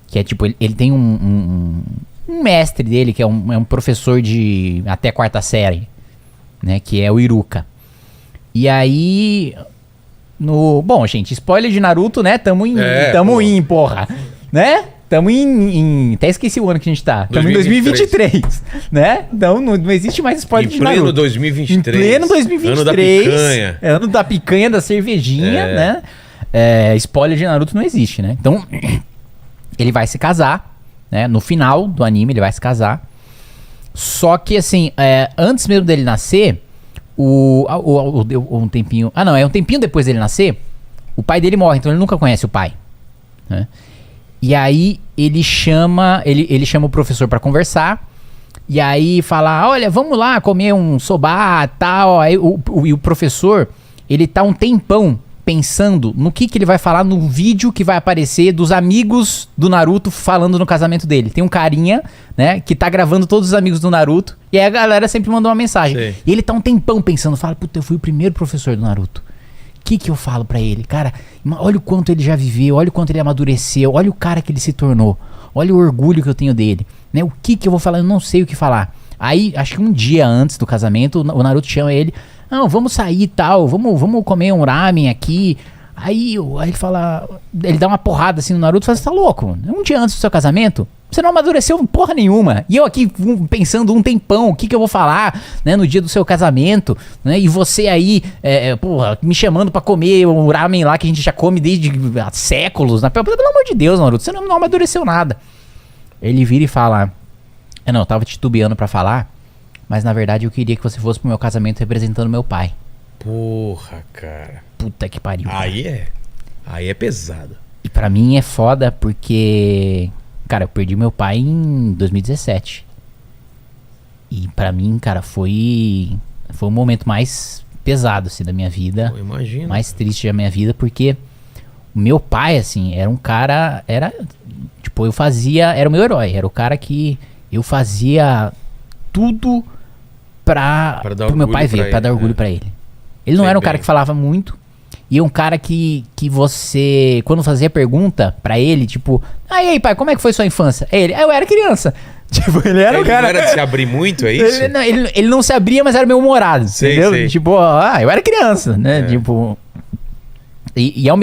Que é tipo, ele tem um mestre dele, que é um professor de até quarta série, né? Que é o Iruka. E aí... Bom, gente, spoiler de Naruto, né? Tamo em, porra. Né? Tamo em... Até esqueci o ano que a gente tá. Tamo em 2023, né? Então não existe mais spoiler de Naruto. Em pleno 2023. Em pleno 2023. Ano da picanha. Ano da picanha, da cervejinha, né? Spoiler de Naruto não existe, né? Então, ele vai se casar, né? No final do anime, ele vai se casar. Só que, assim, antes mesmo dele nascer... um tempinho... um tempinho depois dele nascer, o pai dele morre, então ele nunca conhece o pai, né? E aí ele chama o professor pra conversar, e aí fala, olha, vamos lá comer um soba, tal. Aí o professor, ele tá um tempão pensando no que ele vai falar no vídeo que vai aparecer dos amigos do Naruto falando no casamento dele. Tem um carinha, né, que tá gravando todos os amigos do Naruto, e aí a galera sempre mandou uma mensagem. Sim. E ele tá um tempão pensando, fala, puta, eu fui o primeiro professor do Naruto. O que eu falo pra ele? Cara, olha o quanto ele já viveu, olha o quanto ele amadureceu, olha o cara que ele se tornou, olha o orgulho que eu tenho dele, né? O que eu vou falar? Eu não sei o que falar. Aí, acho que um dia antes do casamento, o Naruto chama ele, não, vamos sair e tal, vamos comer um ramen aqui. Aí ele fala, ele dá uma porrada assim no Naruto e fala, você tá louco? Um dia antes do seu casamento, você não amadureceu porra nenhuma. E eu aqui pensando um tempão, o que eu vou falar, né, no dia do seu casamento, né? E você aí, porra, me chamando pra comer o ramen lá que a gente já come desde há séculos. Né? Pelo amor de Deus, Naruto, você não amadureceu nada. Ele vira e fala, eu tava titubeando pra falar, mas na verdade eu queria que você fosse pro meu casamento representando meu pai. Porra, cara. Puta que pariu. Aí é pesado. E pra mim é foda porque... Cara, eu perdi meu pai em 2017. E pra mim, cara, foi o momento mais pesado, assim, da minha vida. Eu imagino. Mais triste da minha vida, porque o meu pai, assim, era um cara... Tipo, era o meu herói. Era o cara que eu fazia tudo pro meu pai ver, pra dar orgulho pra ele. Ele não era um cara que falava muito. E um cara que você, quando fazia pergunta pra ele, tipo, e aí, pai, como é que foi sua infância? Eu era criança. Tipo, ele era o cara... Ele não era de se abrir muito, é isso? Ele não se abria, mas era meio humorado, entendeu? Sei. Tipo, eu era criança, né? Tipo...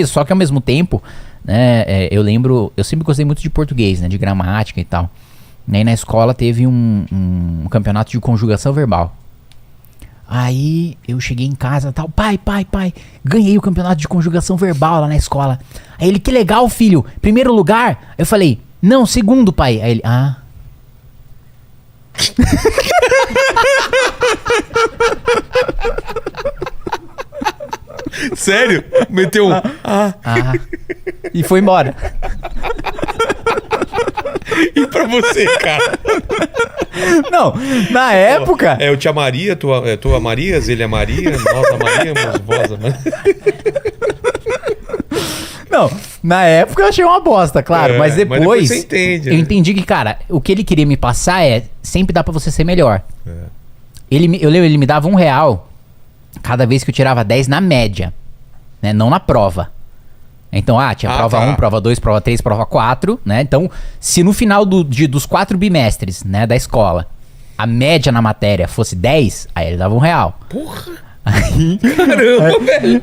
Só que ao mesmo tempo, né, eu lembro... Eu sempre gostei muito de português, né? De gramática e tal. E aí na escola teve um campeonato de conjugação verbal. Aí eu cheguei em casa e tal, pai, ganhei o campeonato de conjugação verbal lá na escola. Aí ele, que legal, filho, primeiro lugar? Eu falei, não, segundo, pai. Aí ele, Sério? Meteu um... E foi embora. E pra você, cara? Não, na época... Eu te amaria, tu amarias, ele amaria, nós amaríamos, vós amaríamos. Não, na época eu achei uma bosta, claro, mas depois você entende, eu né? entendi que, cara, o que ele queria me passar sempre dá pra você ser melhor. Eu lembro, ele me dava R$1 cada vez que eu tirava 10 na média, né, não na prova. Então, tinha prova 1, prova 2, prova 3, prova 4, né? Então, se no final dos 4 bimestres, né, da escola, a média na matéria fosse 10, aí ele dava R$1. Porra! Aí, caramba, velho!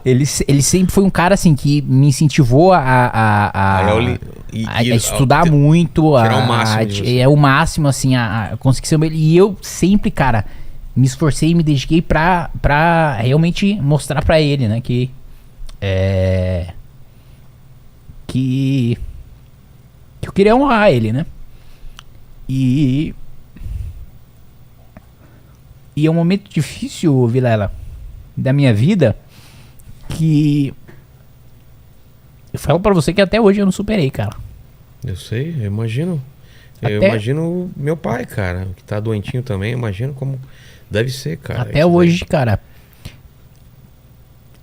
Ele sempre foi um cara, assim, que me incentivou a estudar muito, o máximo, assim, a conseguir ser... E eu sempre, cara, me esforcei e me dediquei pra realmente mostrar pra ele, né, que eu queria honrar ele, né? E é um momento difícil, Vilela, da minha vida, que eu falo pra você que até hoje eu não superei, cara. Eu sei, eu imagino. Eu imagino meu pai, cara, que tá doentinho também, eu imagino como deve ser, cara. Até hoje, cara,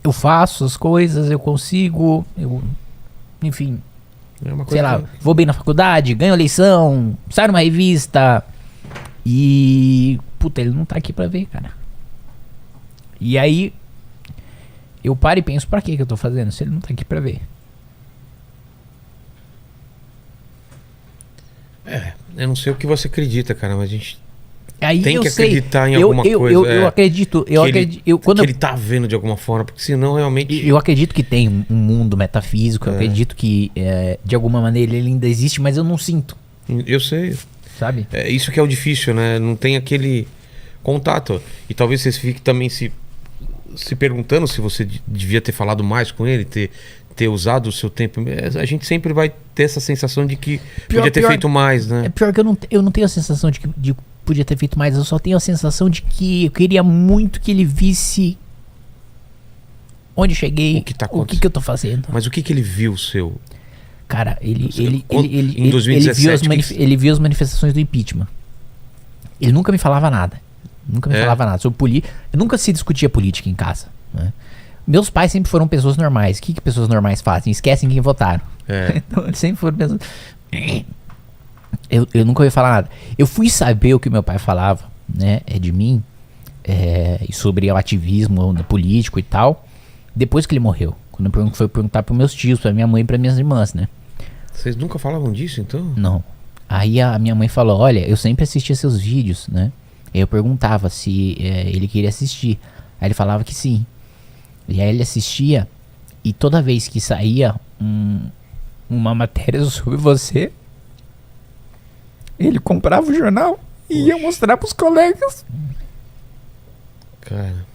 eu faço as coisas, eu consigo, enfim, sei lá, vou bem na faculdade, ganho eleição, saio numa revista e, puta, ele não tá aqui pra ver, cara. E aí, eu paro e penso, pra que eu tô fazendo se ele não tá aqui pra ver? Eu não sei o que você acredita, cara, mas a gente Aí tem eu que sei, acreditar em alguma coisa. Eu acredito, Que ele tá vendo de alguma forma, porque senão realmente... Eu acredito que tem um mundo metafísico, eu acredito que de alguma maneira ele ainda existe, mas eu não sinto. Eu sei. Sabe? É isso que é o difícil, né? Não tem aquele contato. E talvez você fique também se perguntando se você devia ter falado mais com ele, ter usado o seu tempo. A gente sempre vai ter essa sensação de que podia ter feito mais, né? É pior que eu não tenho a sensação de que podia ter feito mais, eu só tenho a sensação de que eu queria muito que ele visse onde eu cheguei, o que eu tô fazendo. Mas o que ele viu seu? Cara, ele viu as manifestações do impeachment. Ele nunca me falava nada. Nunca me falava nada sobre política. Nunca se discutia política em casa, né? Meus pais sempre foram pessoas normais. O que pessoas normais fazem? Esquecem quem votaram. Então, eles sempre foram pessoas... Eu nunca ouvi falar nada. Eu fui saber o que meu pai falava, né, de mim, e sobre o ativismo político e tal, depois que ele morreu. Quando eu fui perguntar para meus tios, para minha mãe e para minhas irmãs, né? Vocês nunca falavam disso, então? Não. Aí a minha mãe falou, olha, eu sempre assistia seus vídeos, né? Aí eu perguntava se ele queria assistir. Aí ele falava que sim. E aí ele assistia, e toda vez que saía uma matéria sobre você, ele comprava o jornal e ia mostrar pros colegas. Cara.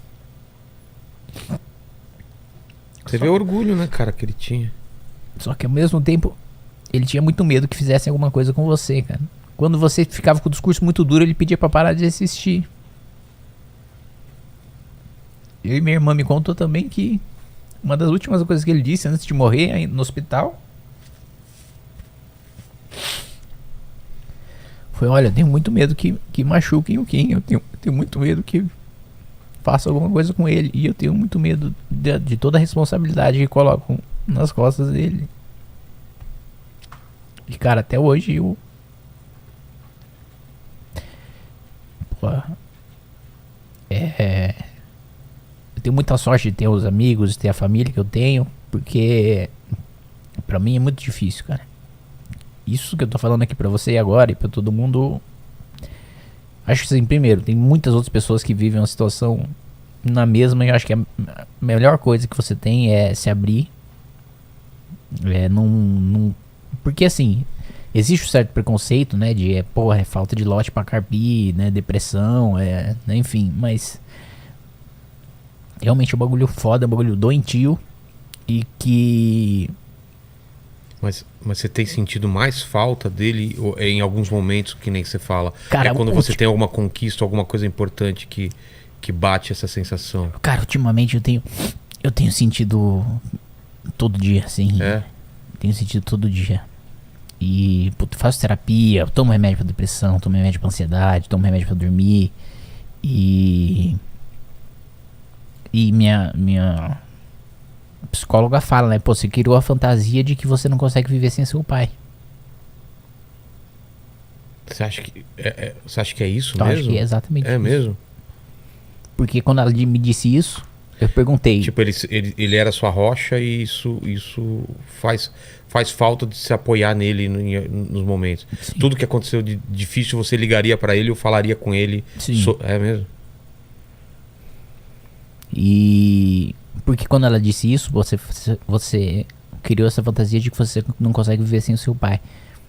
Você vê o orgulho, né, cara, que ele tinha. Só que ao mesmo tempo, ele tinha muito medo que fizessem alguma coisa com você, cara. Quando você ficava com o discurso muito duro, ele pedia pra parar de assistir. Eu e minha irmã me contou também que uma das últimas coisas que ele disse antes de morrer no hospital foi, olha, eu tenho muito medo que machuquem o Kim. Eu tenho muito medo que faça alguma coisa com ele. E eu tenho muito medo de toda a responsabilidade que colocam nas costas dele. E cara, até hoje eu... Pô, eu tenho muita sorte de ter os amigos, de ter a família que eu tenho, porque pra mim é muito difícil, cara. Isso que eu tô falando aqui pra você agora e pra todo mundo. Acho que assim, primeiro, tem muitas outras pessoas que vivem uma situação na mesma, e eu acho que a melhor coisa que você tem é se abrir. Porque assim, existe um certo preconceito, né, de porra, é falta de lote pra carpir, né, depressão, né, enfim, mas realmente é um bagulho foda, é um bagulho doentio e que... Mas você tem sentido mais falta dele em alguns momentos, que nem você fala? Cara, quando você tem alguma conquista, alguma coisa importante que bate essa sensação? Cara, ultimamente eu tenho sentido todo dia, assim. Tenho sentido todo dia. E puto, faço terapia, eu tomo remédio pra depressão, tomo remédio pra ansiedade, tomo remédio pra dormir. E minha psicóloga fala, né? Pô, você criou a fantasia de que você não consegue viver sem seu pai. Você acha que é isso Eu mesmo? acho que é exatamente isso. É mesmo? Porque quando ela me disse isso, eu perguntei. Tipo, ele era sua rocha e isso faz falta de se apoiar nele nos momentos. Sim. Tudo que aconteceu de difícil, você ligaria pra ele ou falaria com ele. Sim. É mesmo? E porque quando ela disse isso, você criou essa fantasia de que você não consegue viver sem o seu pai.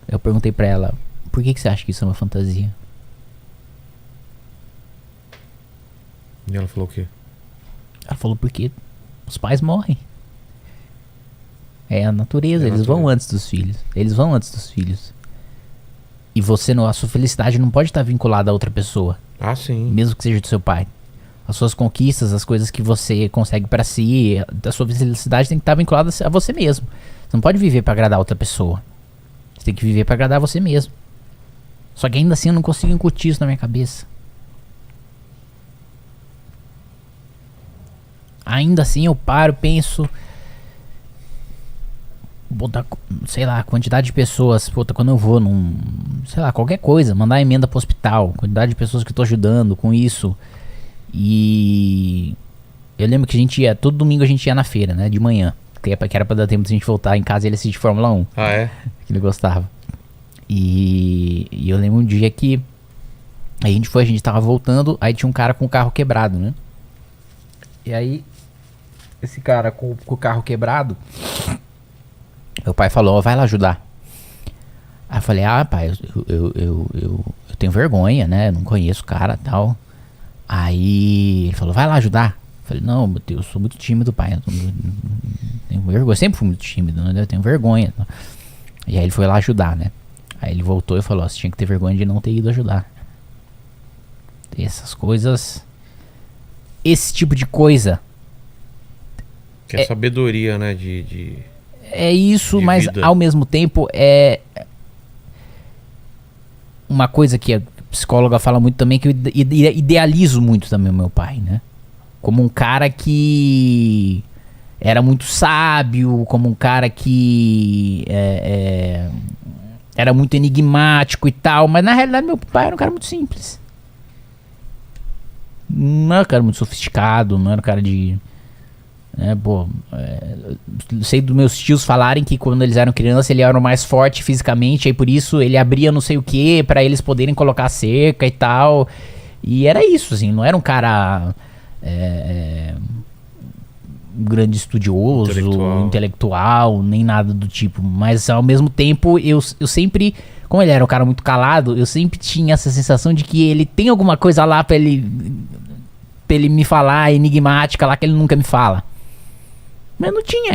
Eu perguntei pra ela, por que você acha que isso é uma fantasia? E ela falou o quê? Ela falou, porque os pais morrem. É a natureza, eles vão antes dos filhos. Eles vão antes dos filhos. E você, a sua felicidade não pode estar vinculada a outra pessoa. Ah, sim. Mesmo que seja do seu pai. As suas conquistas, as coisas que você consegue pra si, a sua felicidade tem que estar vinculada a você mesmo. Você não pode viver pra agradar outra pessoa. Você tem que viver pra agradar você mesmo. Só que ainda assim eu não consigo incutir isso na minha cabeça. Ainda assim eu paro, penso, botar, sei lá, quantidade de pessoas, puta, quando eu vou num, sei lá, qualquer coisa, mandar emenda pro hospital, quantidade de pessoas que eu tô ajudando com isso. E eu lembro que a gente ia, todo domingo a gente ia na feira, né, de manhã, que era pra dar tempo de a gente voltar em casa e ele assistir Fórmula 1. Ah, é? Que ele gostava. E eu lembro um dia que a gente tava voltando, aí tinha um cara com o carro quebrado, né? E aí, esse cara com o carro quebrado, meu pai falou, vai lá ajudar. Aí eu falei, pai, eu tenho vergonha, né? Eu não conheço o cara e tal. Aí ele falou, vai lá ajudar. Eu falei, não, meu Deus, eu sou muito tímido, pai. Eu tenho vergonha, eu sempre fui muito tímido, né? Eu tenho vergonha. E aí ele foi lá ajudar, né? Aí ele voltou e falou, você tinha que ter vergonha de não ter ido ajudar. Essas coisas, esse tipo de coisa. Que é sabedoria, né? É isso, mas vida. ao mesmo tempo é uma coisa que a psicóloga fala muito também, que eu idealizo muito também o meu pai, né? Como um cara que era muito sábio, como um cara que era muito enigmático e tal, mas na realidade meu pai era um cara muito simples. Não era um cara muito sofisticado, não era um cara de... sei dos meus tios falarem que quando eles eram crianças ele era o mais forte fisicamente, aí por isso ele abria não sei o que pra eles poderem colocar cerca e tal. E era isso, assim, não era um cara um grande estudioso, intelectual, nem nada do tipo. Mas ao mesmo tempo eu sempre, como ele era um cara muito calado, eu sempre tinha essa sensação de que ele tem alguma coisa lá pra ele me falar, enigmática lá, que ele nunca me fala. Mas não tinha,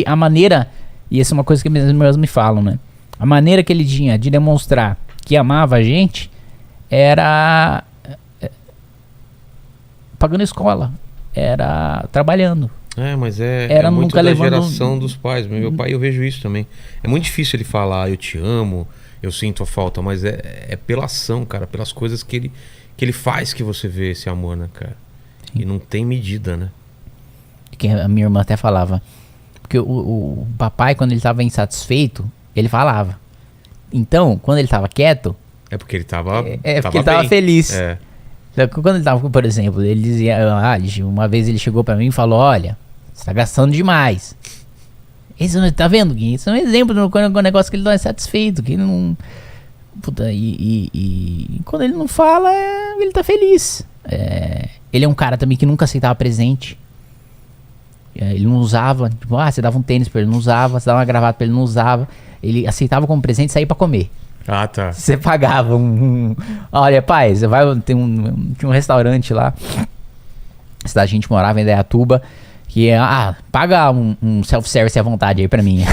a maneira, e essa é uma coisa que meus irmãos me falam, né? A maneira que ele tinha de demonstrar que amava a gente era pagando a escola, era trabalhando. Mas era muito nunca da levando... geração dos pais. Meu pai, eu vejo isso também. É muito difícil ele falar, eu te amo, eu sinto a falta, mas é pela ação, cara, pelas coisas que ele faz que você vê esse amor, né, cara? Sim. E não tem medida, né? Que a minha irmã até falava, porque o papai, quando ele estava insatisfeito, ele falava. Então, quando ele estava quieto, é porque ele estava porque ele estava feliz. Quando ele estava, por exemplo, ele dizia, uma vez ele chegou para mim e falou, olha, você tá gastando demais. Esse, tá vendo, Gui? Isso é um exemplo do negócio que ele não é satisfeito, que ele não... Puta, e quando ele não fala, ele tá feliz. Ele é um cara também que nunca aceitava presente. Ele não usava, tipo, você dava um tênis pra ele, não usava, você dava uma gravata pra ele, não usava. Ele aceitava como presente sair pra comer. Tá. Você pagava olha, pai, você vai, tinha um restaurante lá, a cidade a gente morava em Indaiatuba, que paga um self-service à vontade aí pra mim.